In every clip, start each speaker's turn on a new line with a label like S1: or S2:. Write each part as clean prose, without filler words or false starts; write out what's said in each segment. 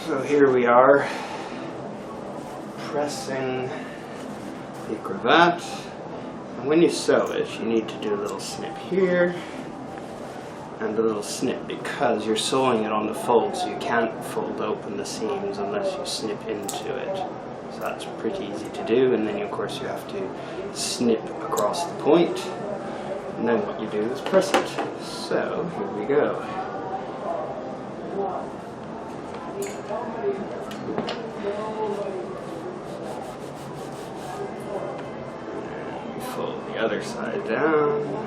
S1: So here we are, pressing the cravat, and when you sew it you need to do a little snip here and a little snip because you're sewing it on the fold, so you can't fold open the seams unless you snip into it. So that's pretty easy to do, and then of course you have to snip across the point, and then what you do is press it. So here we go. And fold the other side down.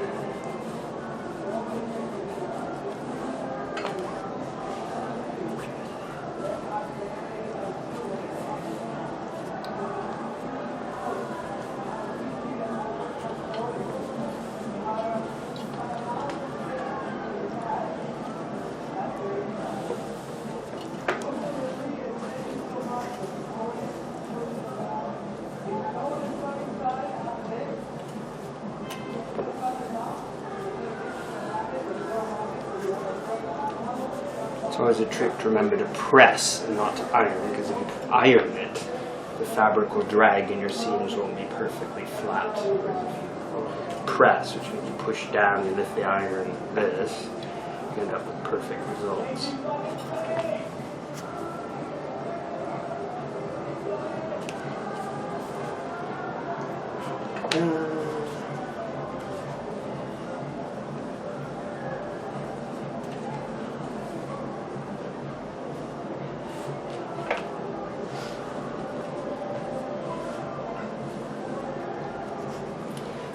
S1: It's always a trick to remember to press and not to iron, because if you iron it, the fabric will drag and your seams won't be perfectly flat. Whereas if you press, which means you push down, you lift the iron like this, you end up with perfect results.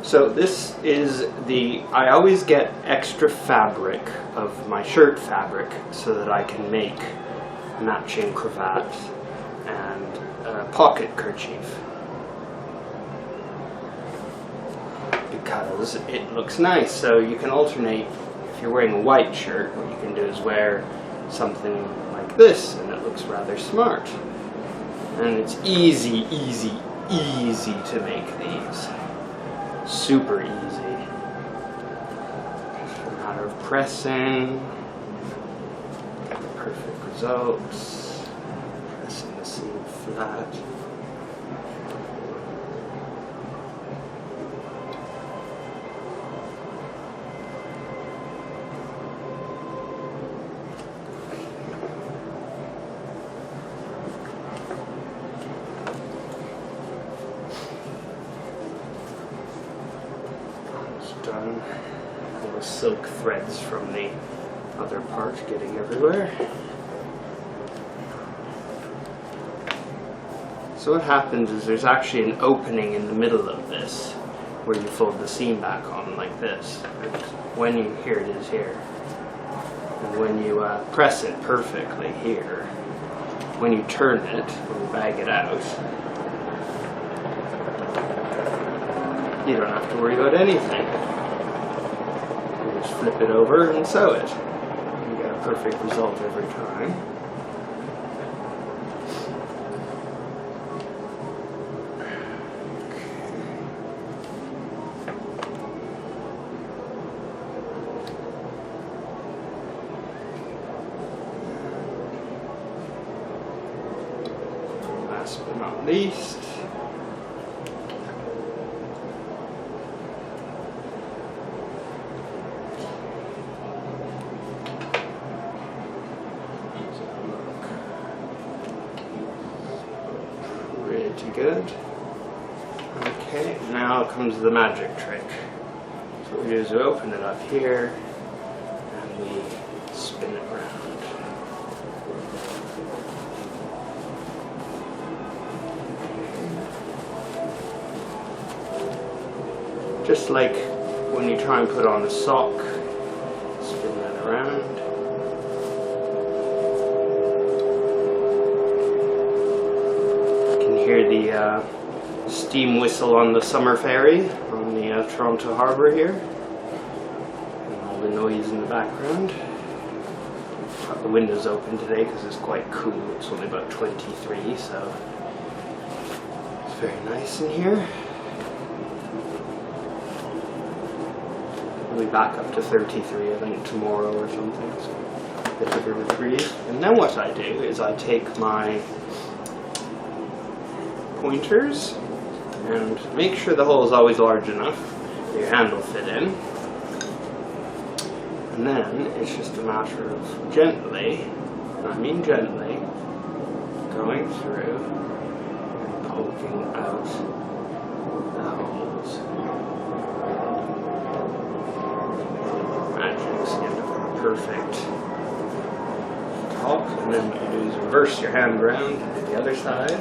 S1: So this is I always get extra fabric of my shirt fabric so that I can make matching cravat and a pocket kerchief, because it looks nice. So you can alternate. If you're wearing a white shirt, what you can do is wear something like this, and it looks rather smart. And it's easy to make these. Super easy. Just a matter of pressing, get the perfect results, pressing the seam flat. Done. All the silk threads from the other part getting everywhere. So what happens is there's actually an opening in the middle of this where you fold the seam back on like this. And when you, here it is here. And when you press it perfectly here, when you turn it, when you bag it out, you don't have to worry about anything. You just flip it over and sew it. You get a perfect result every time. Last but not least, pretty good. Okay, now comes the magic trick. So what we do is we open it up here and we spin it around. Just like when you try and put on a sock, spin that around. Hear the steam whistle on the summer ferry on the Toronto Harbour here, and all the noise in the background. Got the windows open today because it's quite cool. It's only about 23, so it's very nice in here. We'll be back up to 33, I think, tomorrow or something. So. bit of a reprieve. And then what I do is I take my pointers and make sure the hole is always large enough that your hand will fit in. And then it's just a matter of gently, and I mean gently, going through and poking out the holes. Magic, so you end up with a perfect top. And then what you do is reverse your hand around to the other side.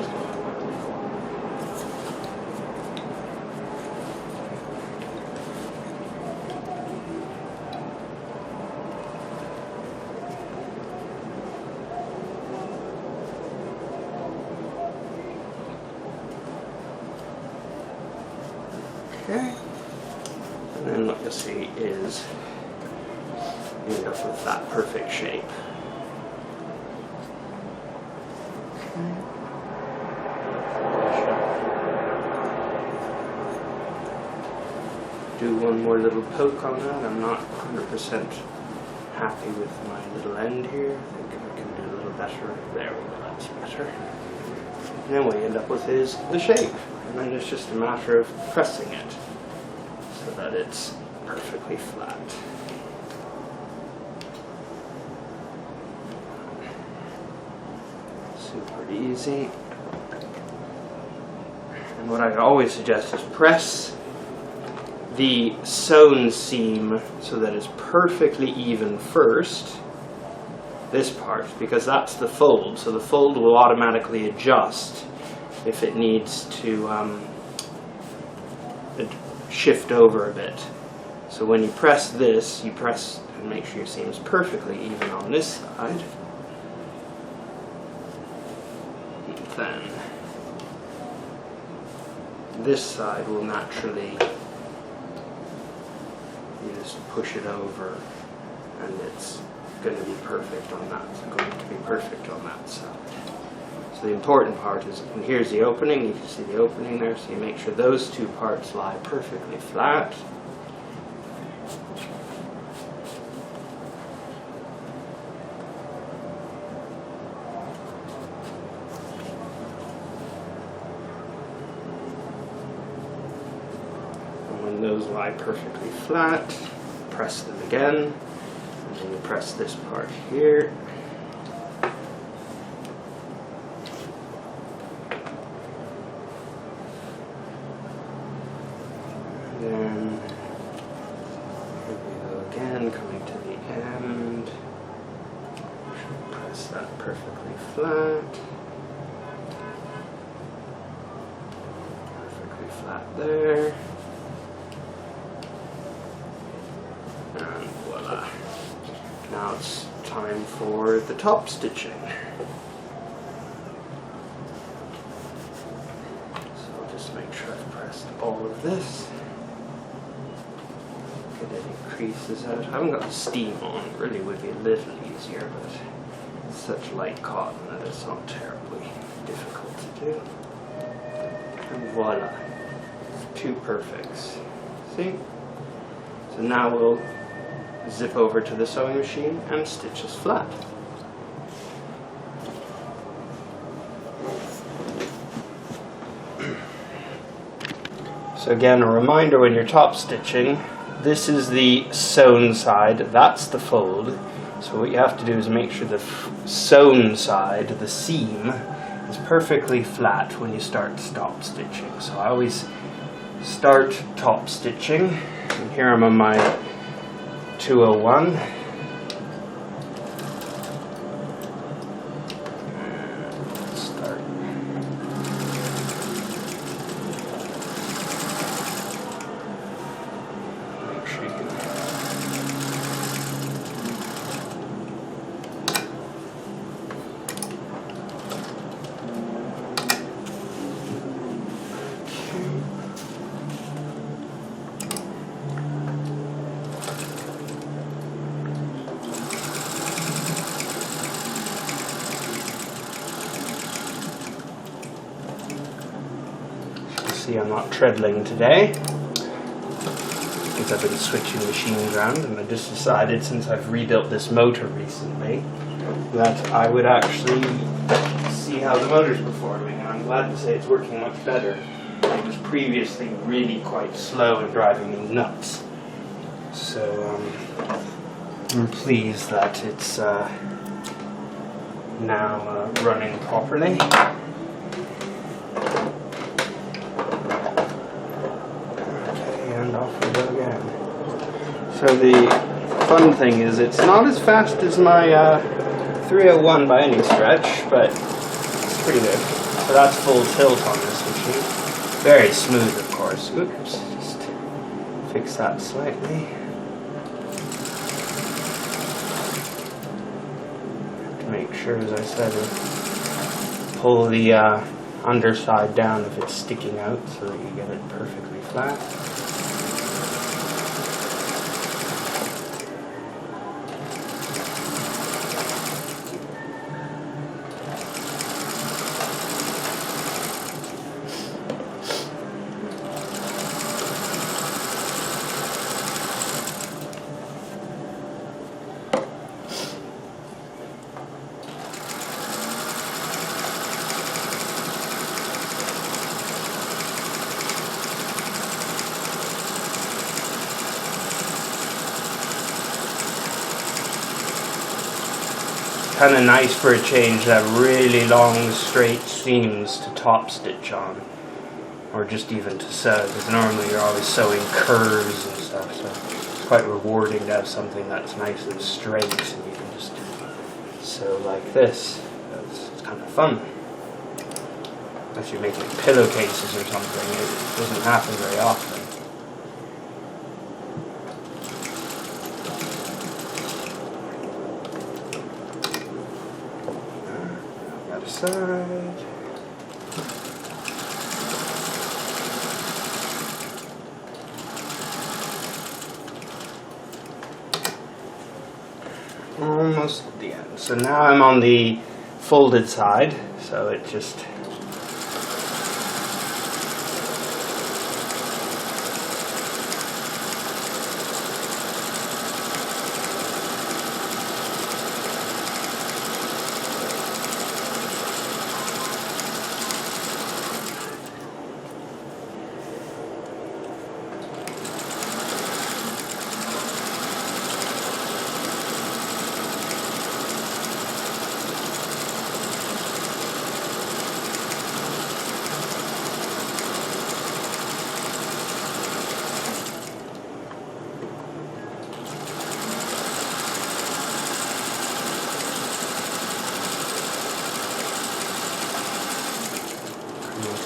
S1: Okay, and then what you'll see is you end up with that perfect shape. Okay. Do one more little poke on that. I'm not 100% happy with my little end here. I think I can do a little better. There we go, that's better. And then what you end up with is the shape. And then it's just a matter of pressing it so that it's perfectly flat. Super easy. And what I always suggest is press the sewn seam so that it's perfectly even first, this part, because that's the fold, so the fold will automatically adjust if it needs to shift over a bit. So when you press this, you press and make sure your seam is perfectly even on this side. And then this side will naturally, you just push it over and it's going to be perfect on that. It's going to be perfect on that side. So the important part is, and here's the opening, you can see the opening there, so you make sure those two parts lie perfectly flat. And when those lie perfectly flat, press them again, and then you press this part here. Then here we go again, coming to the end. Press that perfectly flat. Perfectly flat there. And voila. Now it's time for the top stitching. So I'll just make sure I've pressed all of this. Get any creases out. I haven't got the steam on. It really would be a little easier, but it's such light cotton that it's not terribly difficult to do. And voila. Two perfects. See? So now we'll zip over to the sewing machine and stitch us flat. So again, a reminder when you're top stitching, this is the sewn side, that's the fold. So what you have to do is make sure the sewn side, the seam, is perfectly flat when you start top stitching. So I always start top stitching, and here I'm on my 201. Start. Make sure you can. See, I'm not treadling today. because I've been switching machines around, and I just decided, since I've rebuilt this motor recently, that I would actually see how the motor's performing, and I'm glad to say it's working much better. It was previously really quite slow and driving me nuts. So I'm pleased that it's now running properly. Okay, and off we go again. So the fun thing is, it's not as fast as my 301 by any stretch, but it's pretty good. So that's full tilt on this machine. Very smooth, of course. Oops, just fix that slightly. To make sure, as I said, pull the underside down if it's sticking out so that you get it perfectly flat. Kind of nice for a change to have really long straight seams to top stitch on, or just even to sew, because normally you're always sewing curves and stuff, so it's quite rewarding to have something that's nice and straight and you can just sew like this. It's kind of fun. Unless you're making pillowcases or something, it doesn't happen very often. Side. Almost at the end. So now I'm on the folded side, so it just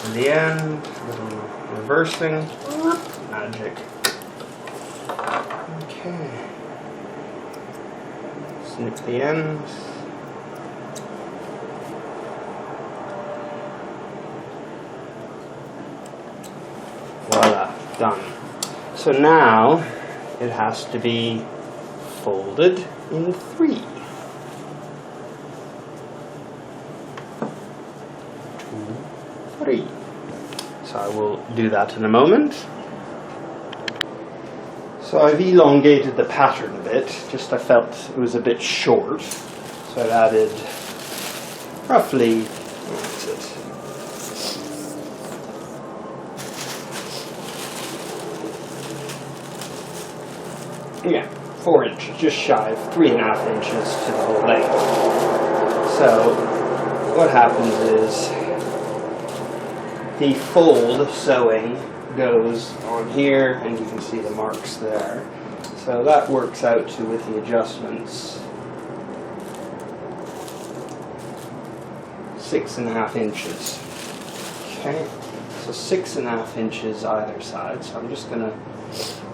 S1: to the end, reversing, magic. Okay, snip the ends. Voila, done. So now it has to be folded in 3. 3. So I will do that in a moment. So I've elongated the pattern a bit, just I felt it was a bit short. So I've added roughly, what's it? Yeah, 4 inches, just shy of 3.5 inches to the whole length. So what happens is, the fold sewing goes on here, and you can see the marks there. So that works out to, with the adjustments, 6.5 inches. Okay, so 6.5 inches either side. So I'm just going to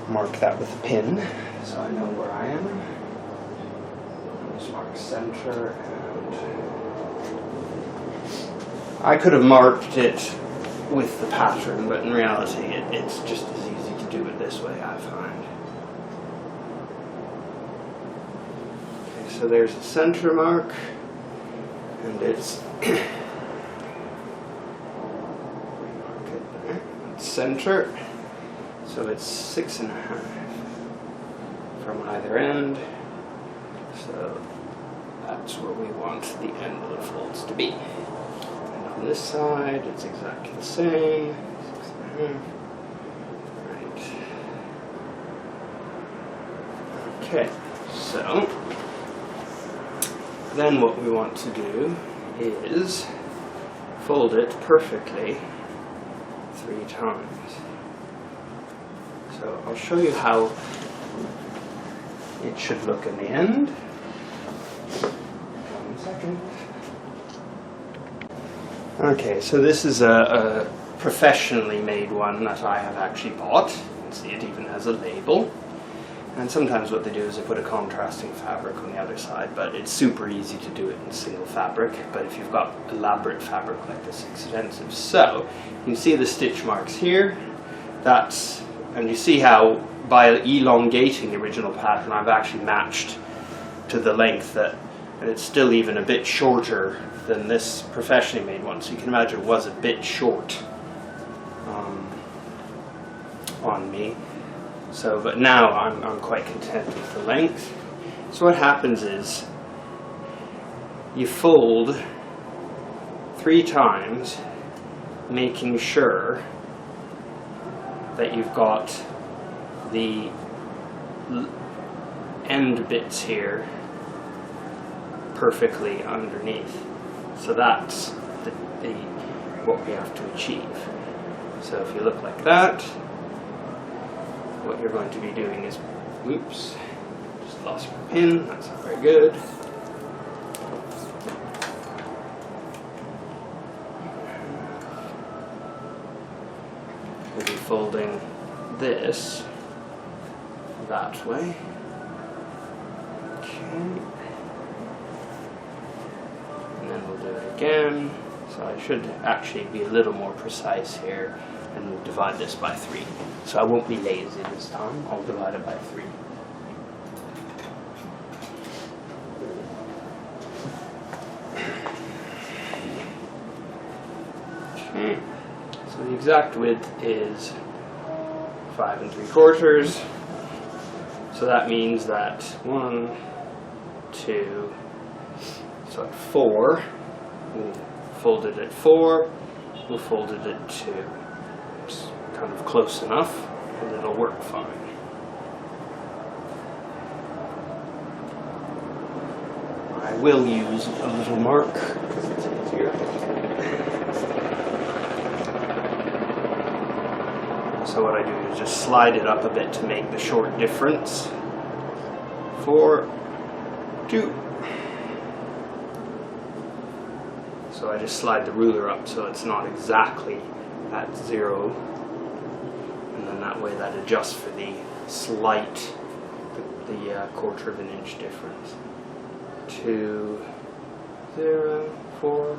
S1: mark that with a pin so I know where I am. I'll just mark center, and I could have marked it with the pattern, but in reality it's just as easy to do it this way, I find. Okay, so there's the center mark, and it's center, so it's 6.5. from either end. So that's where we want the end of the folds to be. And on this side, it's exactly the same. 6.5. Right. Okay, so then what we want to do is fold it perfectly 3 times. So I'll show you how it should look in the end. 1 second. Okay, so this is a professionally made one that I have actually bought. You can see it even has a label. And sometimes what they do is they put a contrasting fabric on the other side, but it's super easy to do it in single fabric. But if you've got elaborate fabric like this, it's expensive. So you can see the stitch marks here. And you see how by elongating the original pattern, I've actually matched to the length and it's still even a bit shorter than this professionally made one. So you can imagine it was a bit short on me. So, but now I'm quite content with the length. So what happens is you fold 3 times, making sure that you've got the end bits here perfectly underneath. So that's what we have to achieve. So if you look like that, what you're going to be doing is, oops, just lost my pin, that's not very good. We'll be folding this that way. Okay. And then we'll do it again. So I should actually be a little more precise here and we'll divide this by 3. So I won't be lazy this time, I'll divide it by 3. Okay. So the exact width is 5 3/4. So that means that 1, 2, so at 4, we'll fold it at 4, we'll fold it at 2. It's kind of close enough, and it'll work fine. I will use a little mark because it's easier. So what I do is just slide it up a bit to make the short difference. 4, 2. So I just slide the ruler up so it's not exactly at 0. And then that way that adjusts for the slight, the 1/4 of an inch difference. 2, 0, 4.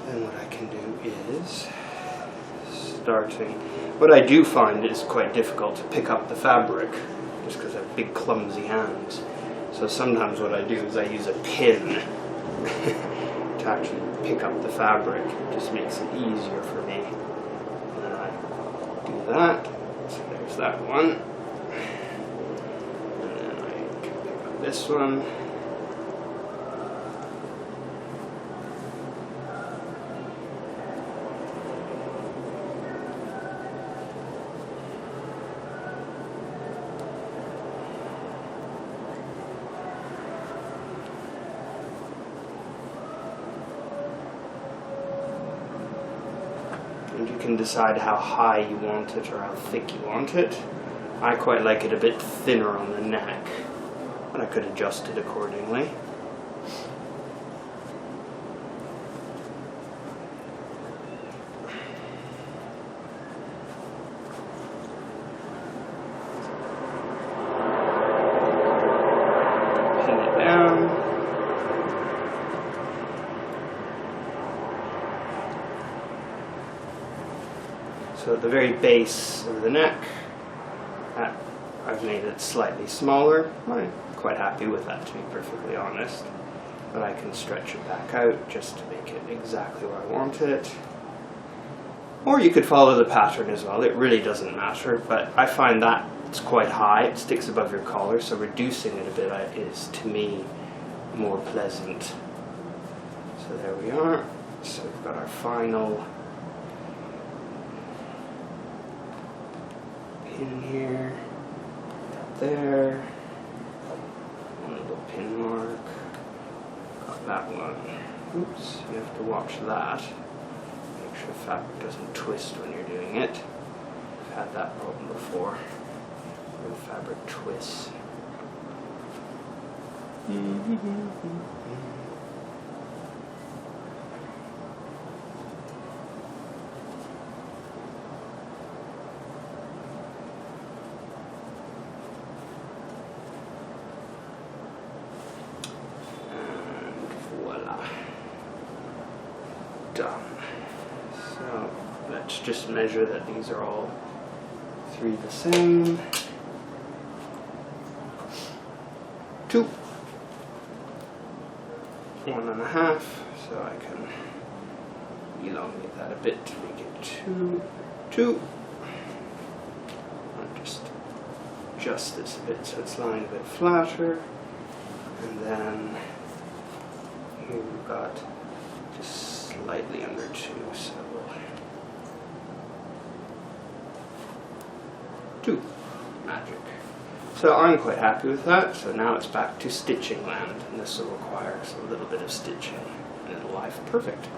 S1: Then what I can do is what I do find is quite difficult to pick up the fabric just because I have big clumsy hands. So sometimes what I do is I use a pin to actually pick up the fabric. It just makes it easier for me. And then I do that. So there's that one. And then I can pick up this one. And you can decide how high you want it or how thick you want it. I quite like it a bit thinner on the neck, but I could adjust it accordingly. Pin it down. So at the very base of the neck, I've made it slightly smaller. I'm quite happy with that, to be perfectly honest. But I can stretch it back out just to make it exactly where I want it. Or you could follow the pattern as well. It really doesn't matter, but I find that it's quite high, it sticks above your collar, so reducing it a bit is, to me, more pleasant. So there we are. So we've got our final pin here, there, one little pin mark, got that one. Oops, you have to watch that. Make sure the fabric doesn't twist when you're doing it. I've had that problem before, where the fabric twists. Done. So let's just measure that these are all three the same. 2, 1.5, so I can elongate that a bit to make it 2. I'll just adjust this a bit so it's lying a bit flatter, and then here we've got just slightly under 2, so 2. Magic. So I'm quite happy with that, so now it's back to stitching land, and this will require a little bit of stitching, and it'll lie perfect.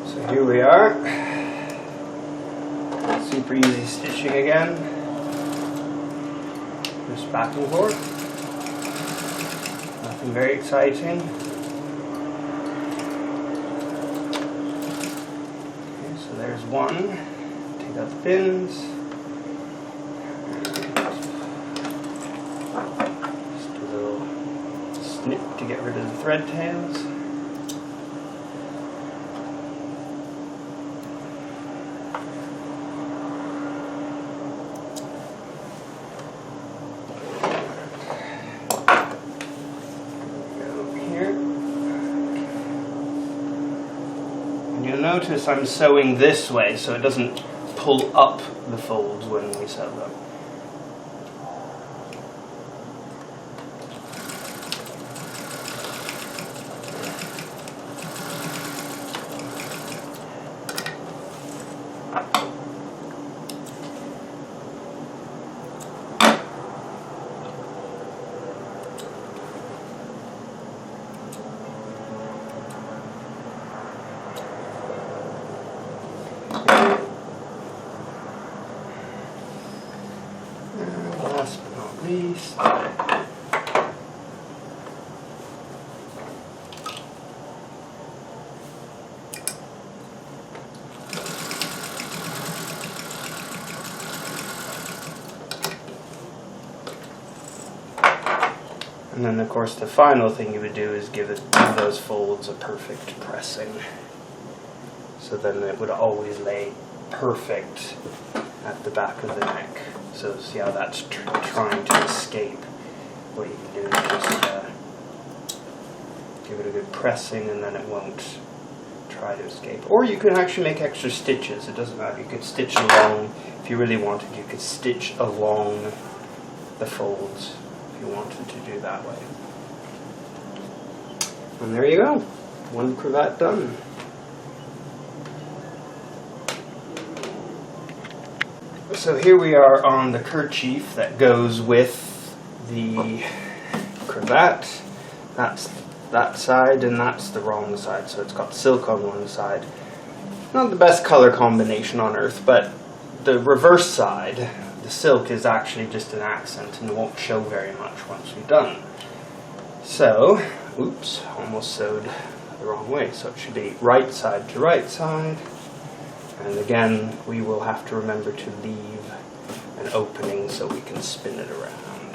S1: So here we are. Super easy stitching again. Just back and forth. Nothing very exciting. Okay, so there's one. Take out the pins. Just a little snip to get rid of the thread tails. Notice I'm sewing this way so it doesn't pull up the folds when we sew them. Last but not least, and then of course the final thing you would do is give those folds a perfect pressing. So then it would always lay perfect at the back of the neck. So see how that's trying to escape. What you can do is just give it a good pressing, and then it won't try to escape. Or you can actually make extra stitches. It doesn't matter. You could stitch along, if you really wanted, you could stitch along the folds if you wanted to do that way. And there you go. One cravat done. So here we are on the kerchief that goes with the cravat. That's that side and that's the wrong side, so it's got silk on one side. Not the best color combination on earth, but the reverse side, the silk, is actually just an accent and won't show very much once we're done. So, oops, almost sewed the wrong way, so it should be right side to right side. And again, we will have to remember to leave an opening so we can spin it around.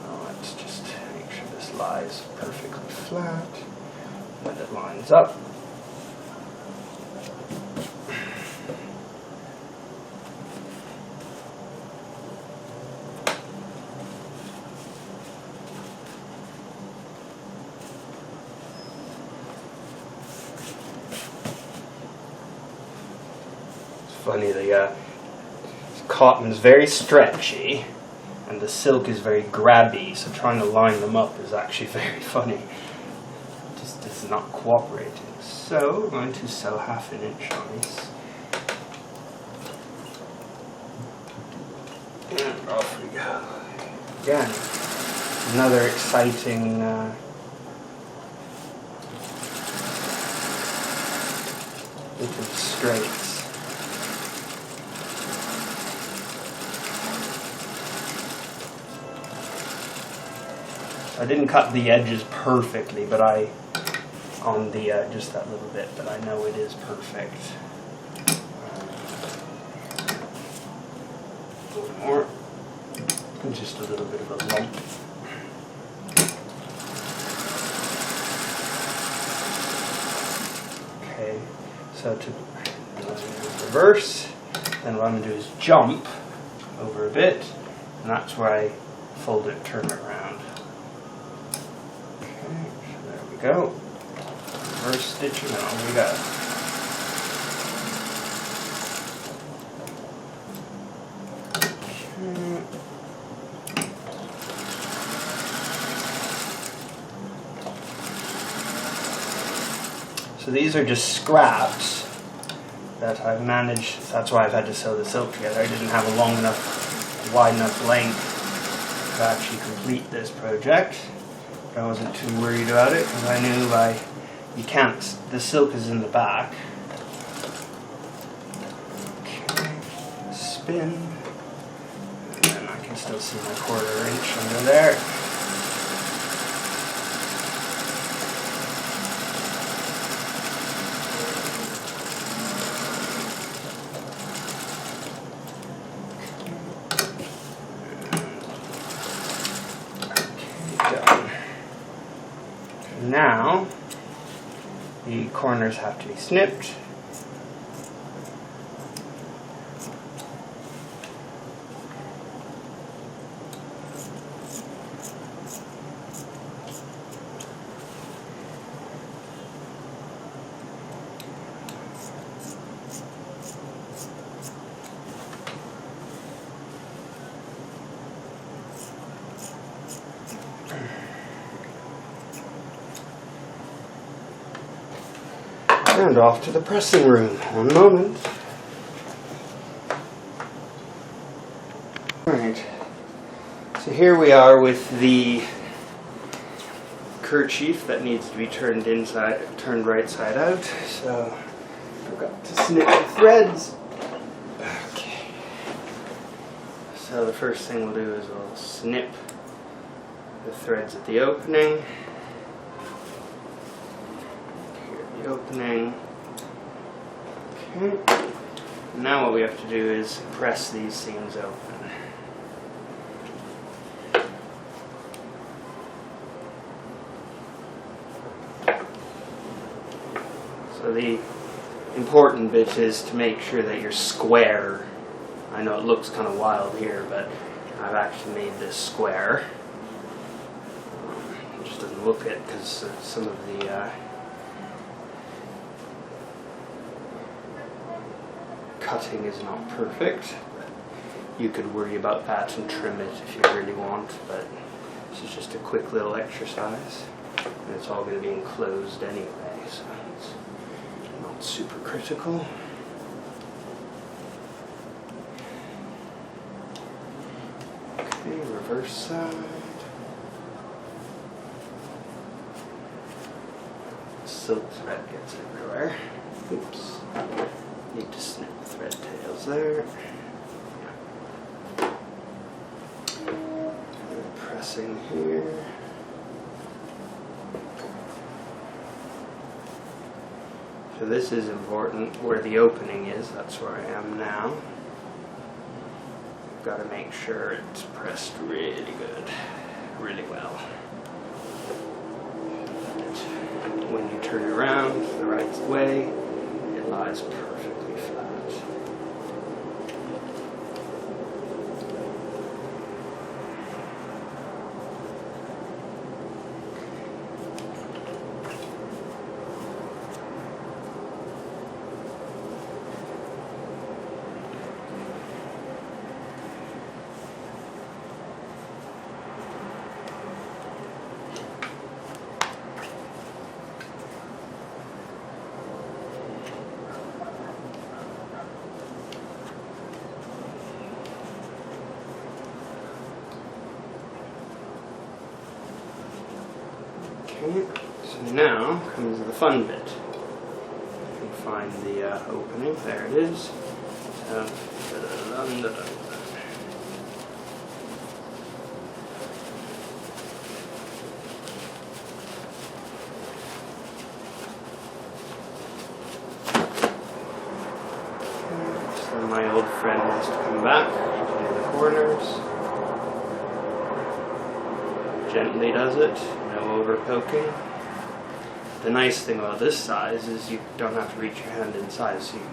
S1: Now let's just make sure this lies perfectly flat, that it lines up. funny. The cotton is very stretchy, and the silk is very grabby. So trying to line them up is actually very funny. It just is not cooperating. So we're going to sew 1/2 inch on this. And off we go. Again, another exciting bit of straights. I didn't cut the edges perfectly, but on the just that little bit, but I know it is perfect. A little more, and just a little bit of a lump. Okay, so to reverse, then what I'm going to do is jump over a bit, and that's where I fold it, turn it around. Okay, so there we go. Reverse stitching, and on we go. So these are just scraps that I've managed. That's why I've had to sew the silk together. I didn't have a long enough, wide enough length to actually complete this project. But I wasn't too worried about it because I knew you can't, the silk is in the back. Okay, spin. And then I can still see my 1/4 inch under there. Now, the corners have to be snipped. And off to the pressing room. One moment. Alright. So here we are with the kerchief that needs to be turned right side out. So I've got to snip the threads. Okay. So the first thing we'll do is we'll snip the threads at the opening. Opening. Okay. Now what we have to do is press these seams open. So the important bit is to make sure that you're square. I know it looks kind of wild here, but I've actually made this square. It just doesn't look it because some of the cutting is not perfect, but you could worry about that and trim it if you really want, but this is just a quick little exercise, and it's all going to be enclosed anyway, so it's not super critical. Okay, reverse side. Silk thread gets everywhere. Oops. Need to snip the thread tails there. And pressing here. So this is important, where the opening is, that's where I am now. I've got to make sure it's pressed really good, really well. And when you turn it around the right way, it lies perfectly flat. Okay, so now comes the fun bit. You can find the opening. There it is. So, so my old friend has to come back to the corners. Gently does it, no over poking. The nice thing about this size is you don't have to reach your hand inside, so you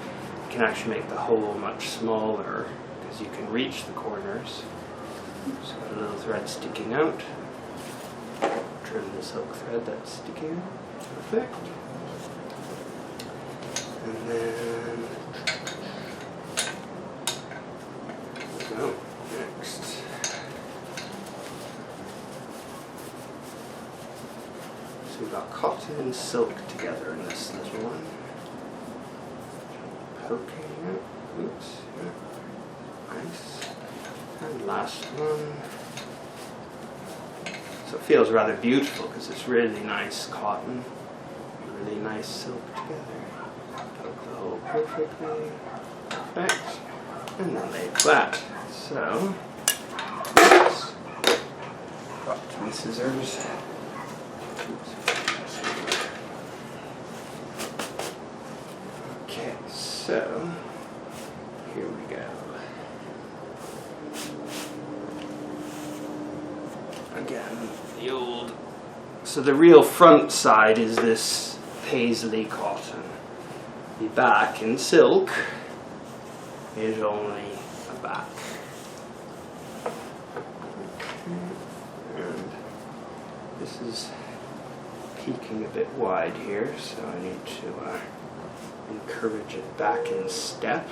S1: can actually make the hole much smaller because you can reach the corners. Just got a little thread sticking out. Trim the silk thread that's sticking out. Perfect. And then go next. So we've got cotton and silk together in this little one. Poking it. Oops. Yeah. Nice. And last one. So it feels rather beautiful because it's really nice cotton and really nice silk together. Poke the hole perfectly. Perfect. And then lay flat. So, oops. Got my scissors. Okay, so here we go. Again, the old. So the real front side is this paisley cotton. The back in silk is only a back. And this is peeking a bit wide here, so I need to encourage it back in step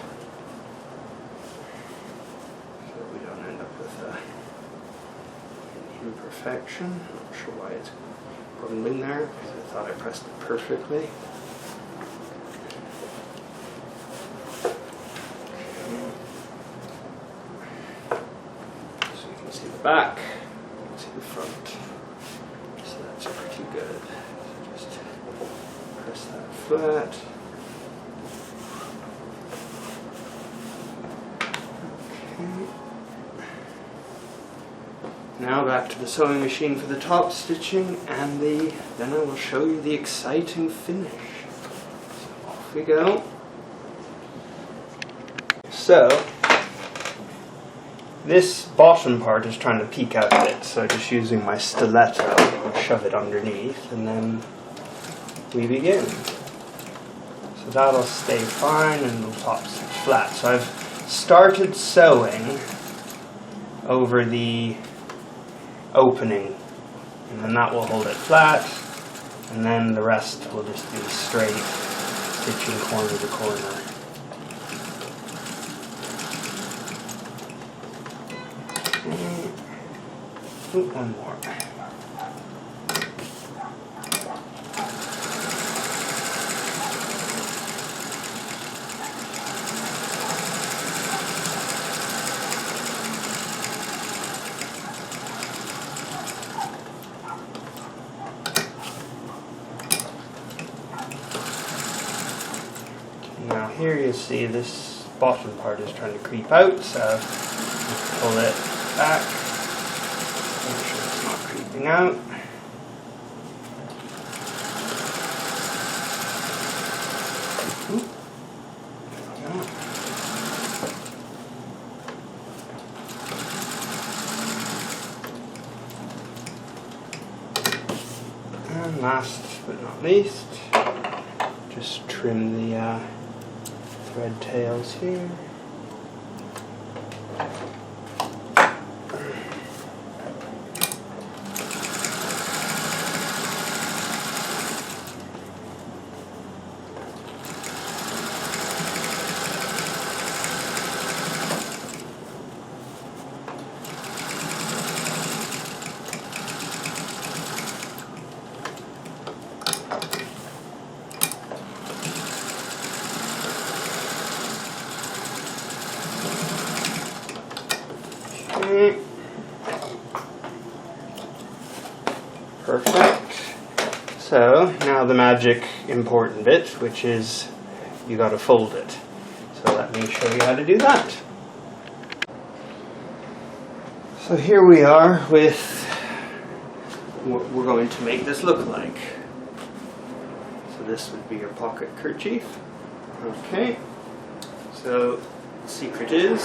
S1: so that we don't end up with an imperfection. Not sure why it's going in there because I thought I pressed it perfectly. So you can see the back, you can see the front. So that's pretty good. So just press that flat. Now back to the sewing machine for the top stitching, and then I will show you the exciting finish. So off we go. So this bottom part is trying to peek out a bit, so just using my stiletto, I'll shove it underneath, and then we begin. So that'll stay fine, and it'll top stitch flat. So I've started sewing over the opening, and then that will hold it flat, and then the rest will just be straight stitching corner to corner. Ooh, one more. Now here you see this bottom part is trying to creep out, so just pull it back, make sure it's not creeping out. And last but not least, just trim the thread tails here. Perfect. So now the magic important bit, which is you got to fold it. So let me show you how to do that. So here we are with what we're going to make this look like. So this would be your pocket kerchief. Okay. So the secret is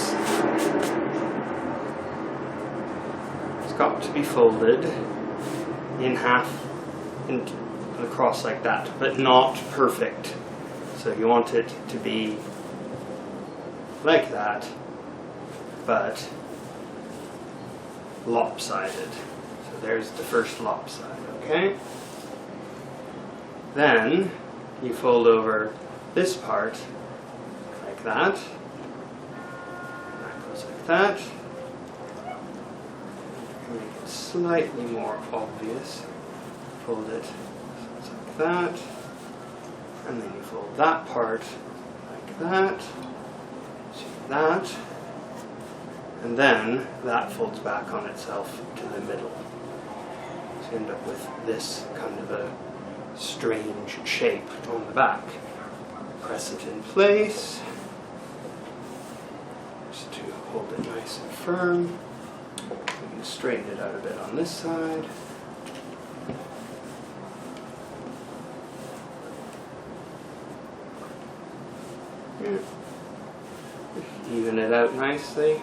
S1: it's got to be folded in half and across like that, but not perfect. So you want it to be like that, but lopsided. So there's the first lopside, okay? Then you fold over this part like that. That goes like that. Make it slightly more obvious. Fold it so like that. And then you fold that part like that. See that. And then that folds back on itself to the middle. So you end up with this kind of a strange shape on the back. Press it in place just to hold it nice and firm. You can straighten it out a bit on this side. Yeah. Even it out nicely.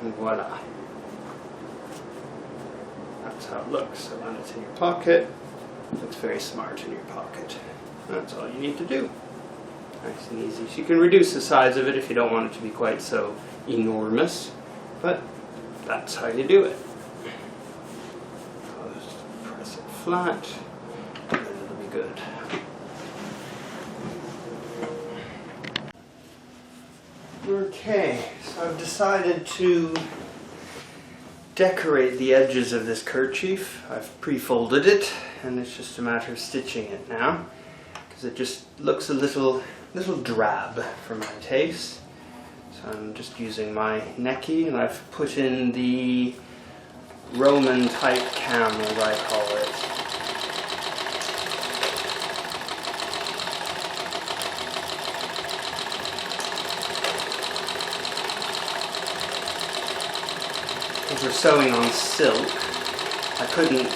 S1: And voila. That's how it looks. So when it's in your pocket, it looks very smart in your pocket. That's all you need to do. Nice and easy. So you can reduce the size of it if you don't want it to be quite so enormous, but that's how you do it. Just press it flat, and then it'll be good. Okay, so I've decided to decorate the edges of this kerchief. I've pre-folded it, and it's just a matter of stitching it now, because it just looks a little drab for my taste. So I'm just using my Necchi, and I've put in the Roman type cam, as I call it. Because we're sewing on silk, I couldn't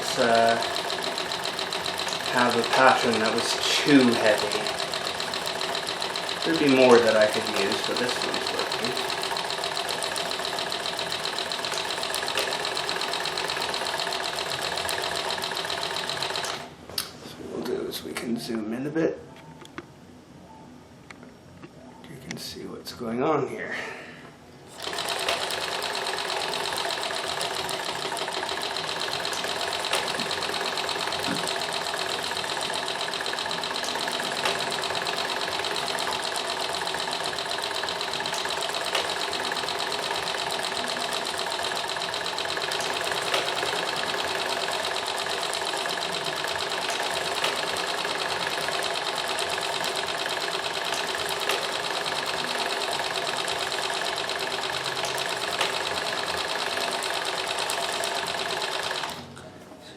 S1: have a pattern that was too heavy. There'd be more that I could use, but this one's working. So what we'll do is we can zoom in a bit. You can see what's going on here.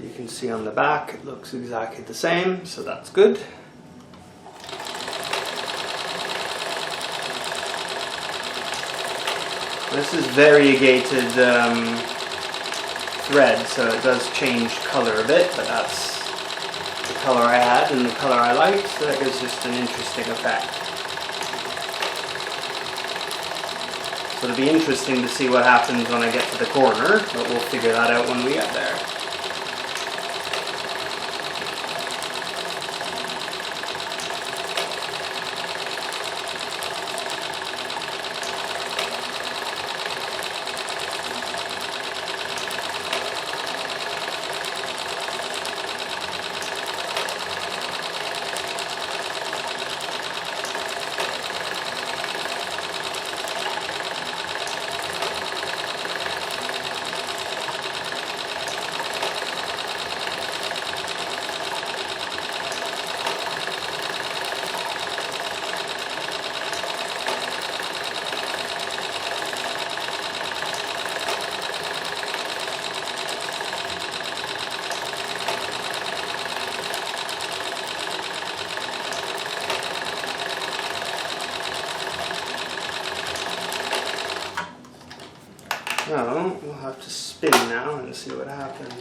S1: You can see on the back it looks exactly the same, so that's good. This is variegated thread, so it does change color a bit, but that's the color I had and the color I liked, so that gives just an interesting effect. So it'll be interesting to see what happens when I get to the corner, but we'll figure that out when we get there. spin now and see what happens.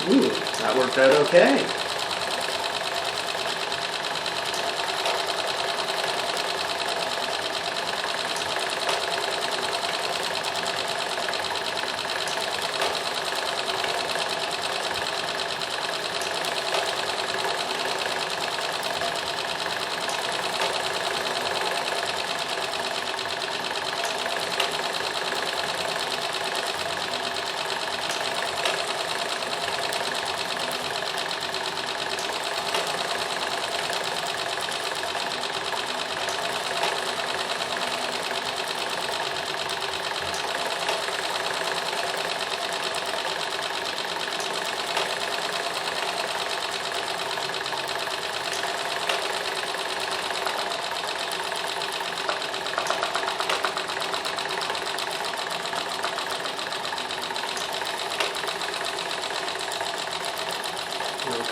S1: Ooh, that worked out okay.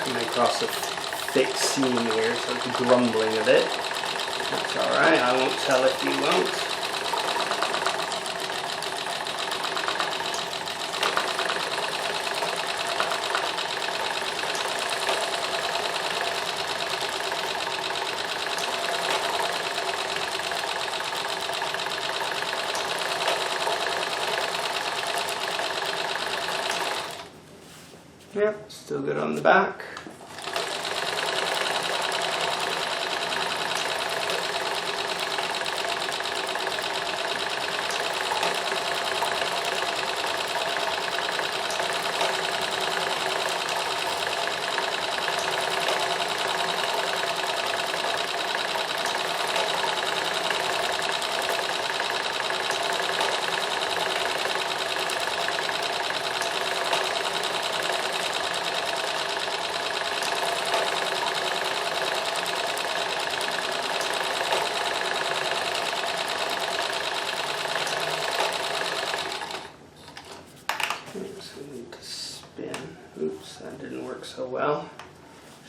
S1: Coming across a thick seam here, so it's grumbling a bit. That's alright, I won't tell if you won't. Yep, still good on the back. So we need to spin. Oops, that didn't work so well.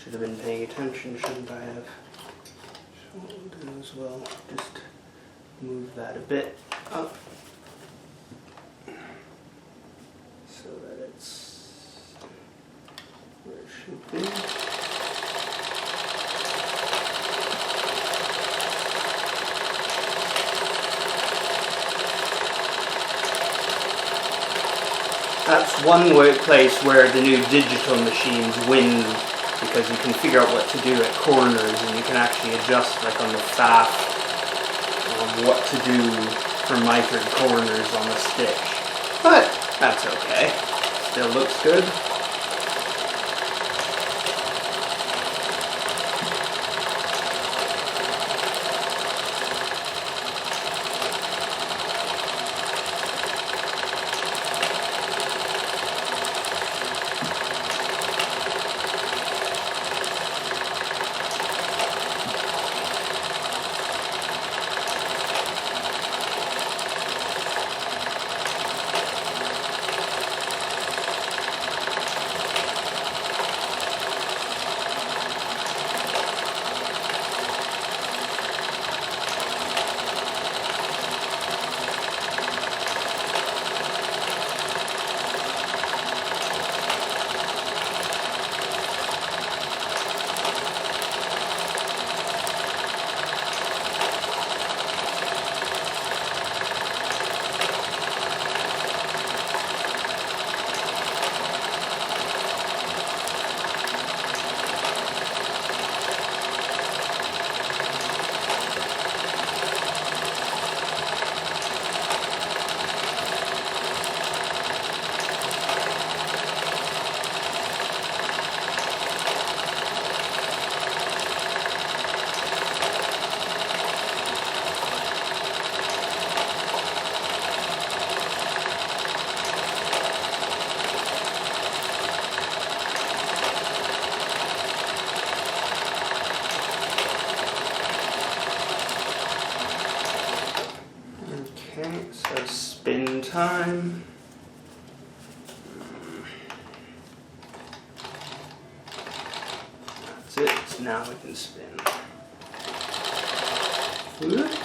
S1: Should have been paying attention, shouldn't I have? So what we'll do is we'll just move that a bit up so that it's where it should be. That's one place where the new digital machines win, because you can figure out what to do at corners and you can actually adjust, like on the FAF, what to do for mitered corners on the stitch. But that's okay. Still looks good. Okay, so spin time. That's it, so now we can spin. Oops.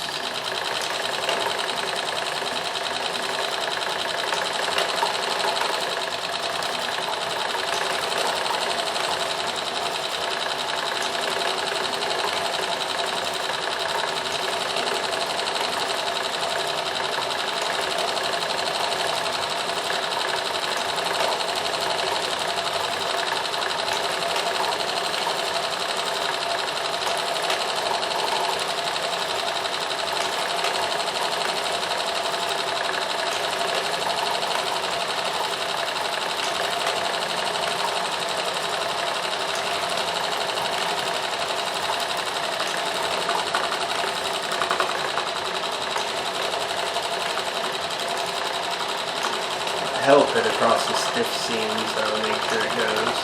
S1: slip it across a stiff seam, so make sure it goes.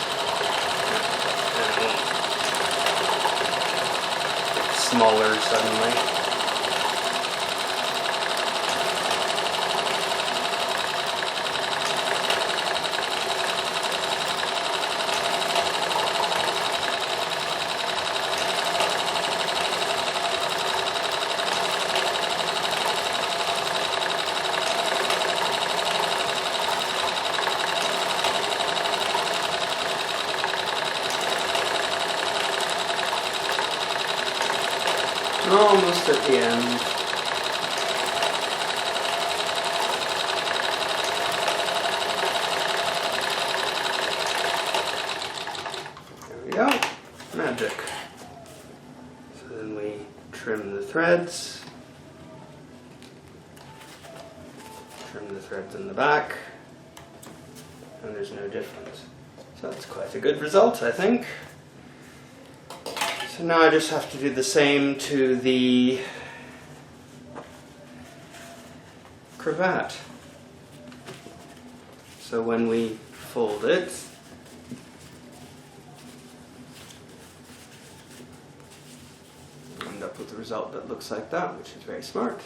S1: And it won't get smaller suddenly. Almost at the end. There we go. Magic. So then we trim the threads. Trim the threads in the back. And there's no difference. So that's quite a good result, I think. So now I just have to do the same to the cravat. So when we fold it, we end up with a result that looks like that, which is very smart.